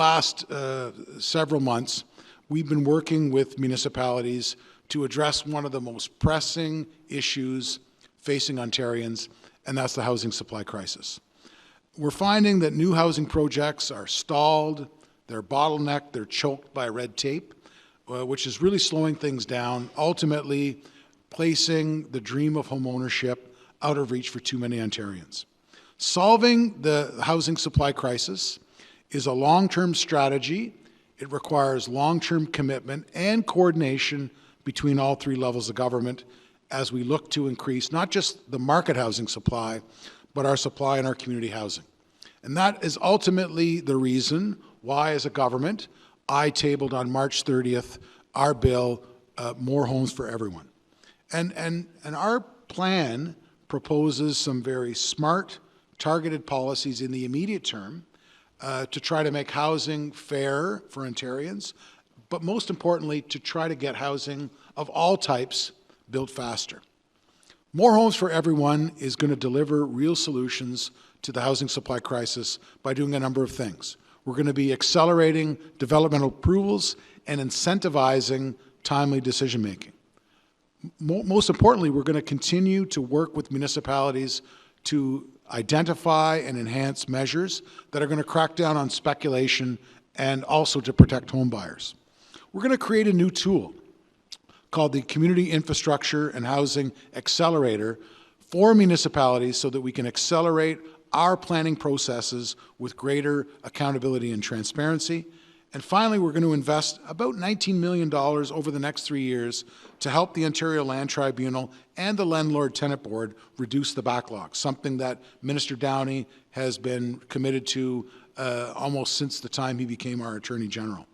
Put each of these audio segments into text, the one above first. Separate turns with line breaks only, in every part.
last several months, we've been working with municipalities to address one of the most pressing issues facing Ontarians, and that's the housing supply crisis. We're finding that new housing projects are stalled, they're bottlenecked, they're choked by red tape, which is really slowing things down, ultimately placing the dream of homeownership out of reach for too many Ontarians. Solving the housing supply crisis is a long-term strategy. It requires long-term commitment and coordination between all three levels of government as we look to increase not just the market housing supply, but our supply in our community housing. And that is ultimately the reason why, as a government, I tabled on March 30th our bill, More Homes for Everyone. And our plan proposes some very smart, targeted policies in the immediate term to try to make housing fair for Ontarians, but most importantly, to try to get housing of all types built faster. More Homes for Everyone is going to deliver real solutions to the housing supply crisis by doing a number of things. We're going to be accelerating developmental approvals and incentivizing timely decision-making. Most importantly, we're going to continue to work with municipalities to identify and enhance measures that are going to crack down on speculation and also to protect home buyers. We're going to create a new tool called the Community Infrastructure and Housing Accelerator for municipalities so that we can accelerate our planning processes with greater accountability and transparency. And finally, we're going to invest about $19 million over the next 3 years to help the Ontario Land Tribunal and the Landlord Tenant Board reduce the backlog, something that Minister Downey has been committed to almost since the time he became our Attorney General.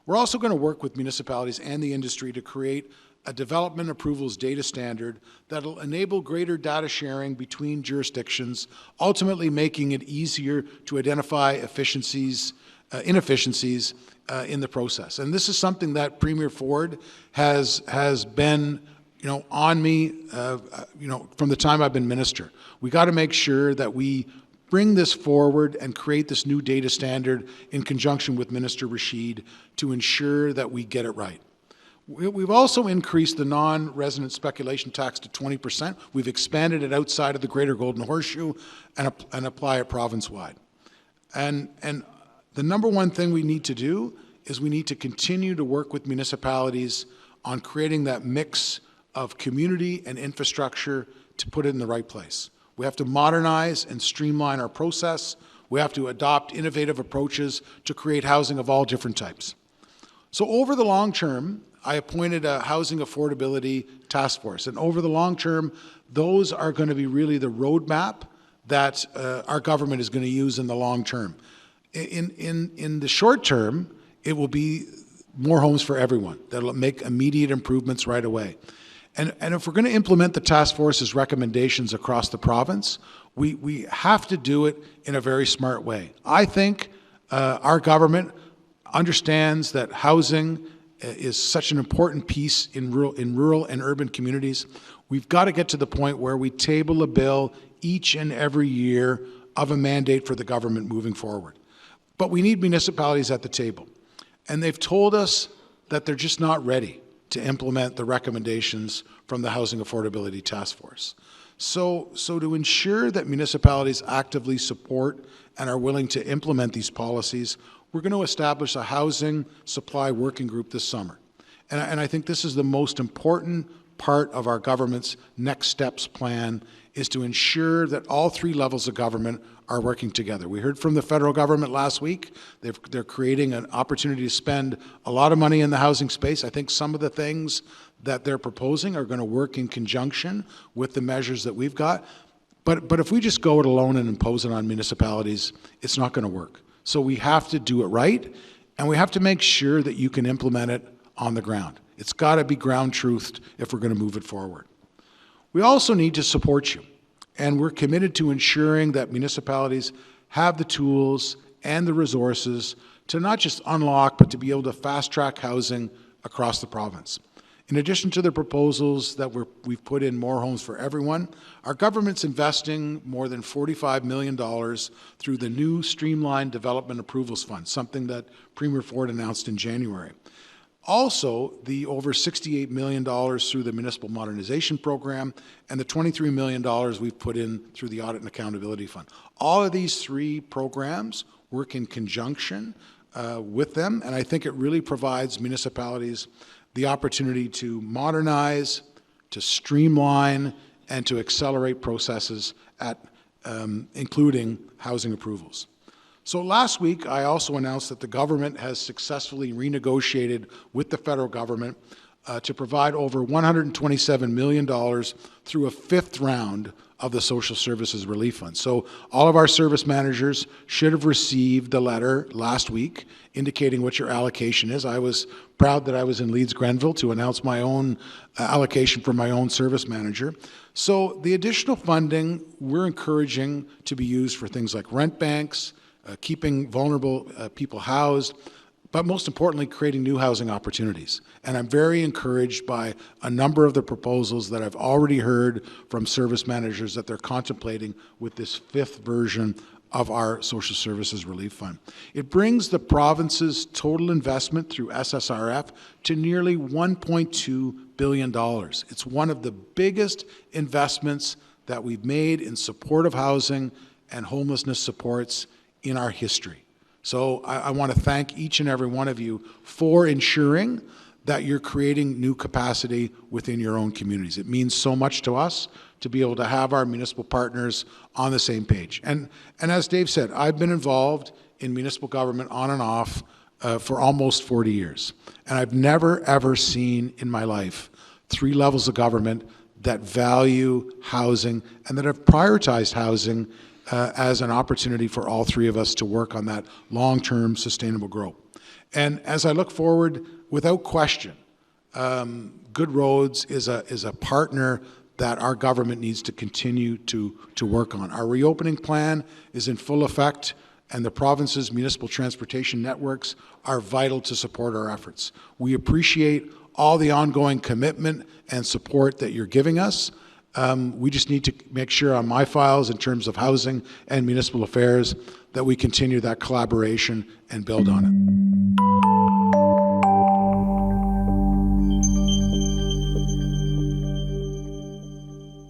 We're also going to work with municipalities and the industry to create a development approvals data standard that will enable greater data sharing between jurisdictions, ultimately making it easier to identify inefficiencies in the process. And this is something that Premier Ford has been, on me, from the time I've been minister. We got to make sure that we bring this forward and create this new data standard in conjunction with Minister Rashid to ensure that we get it right. We've also increased the non-resident speculation tax to 20%. We've expanded it outside of the Greater Golden Horseshoe and apply it province-wide. And the number one thing we need to do is we need to continue to work with municipalities on creating that mix of community and infrastructure to put it in the right place. We have to modernize and streamline our process. We have to adopt innovative approaches to create housing of all different types. So over the long term, I appointed a housing affordability task force. And over the long term, those are going to be really the roadmap that our government is going to use in the long term. In the short term, it will be more homes for everyone that will make immediate improvements right away. And if we're going to implement the task force's recommendations across the province, we have to do it in a very smart way. I think our government understands that housing is such an important piece in rural and urban communities. We've got to get to the point where we table a bill each and every year of a mandate for the government moving forward. But we need municipalities at the table. And they've told us that they're just not ready to implement the recommendations from the Housing Affordability Task Force. So to ensure that municipalities actively support and are willing to implement these policies, we're going to establish a housing supply working group this summer. And I think this is the most important part of our government's next steps plan, is to ensure that all three levels of government are working together. We heard from the federal government last week. They're creating an opportunity to spend a lot of money in the housing space. I think some of the things that they're proposing are going to work in conjunction with the measures that we've got. But if we just go it alone and impose it on municipalities, it's not going to work. So we have to do it right, and we have to make sure that you can implement it on the ground. It's got to be ground truthed if we're going to move it forward. We also need to support you, and we're committed to ensuring that municipalities have the tools and the resources to not just unlock, but to be able to fast-track housing across the province. In addition to the proposals that we've put in more homes for everyone, our government's investing more than $45 million through the new Streamlined Development Approvals Fund, something that Premier Ford announced in January. Also, the over $68 million through the Municipal Modernization Program and the $23 million we've put in through the Audit and Accountability Fund. All of these three programs work in conjunction with them, and I think it really provides municipalities the opportunity to modernize, to streamline, and to accelerate processes at including housing approvals. So last week, I also announced that the government has successfully renegotiated with the federal government to provide over $127 million through a fifth round of the Social Services Relief Fund. So all of our service managers should have received a letter last week indicating what your allocation is. I was proud that I was in Leeds-Grenville to announce my own allocation for my own service manager. So the additional funding we're encouraging to be used for things like rent banks, keeping vulnerable people housed, but most importantly, creating new housing opportunities. And I'm very encouraged by a number of the proposals that I've already heard from service managers that they're contemplating with this fifth version of our Social Services Relief Fund. It brings the province's total investment through SSRF to nearly $1.2 billion. It's one of the biggest investments that we've made in support of housing and homelessness supports in our history. So I want to thank each and every one of you for ensuring that you're creating new capacity within your own communities. It means so much to us to be able to have our municipal partners on the same page. And as Dave said, I've been involved in municipal government on and off for almost 40 years. And I've never, ever seen in my life three levels of government that value housing and that have prioritized housing as an opportunity for all three of us to work on that long-term sustainable growth. And as I look forward, without question, Good Roads is a partner that our government needs to continue to work on. Our reopening plan is in full effect, and the province's municipal transportation networks are vital to support our efforts. We appreciate all the ongoing commitment and support that you're giving us. We just need to make sure on my files in terms of housing and municipal affairs that we continue that collaboration and build on it.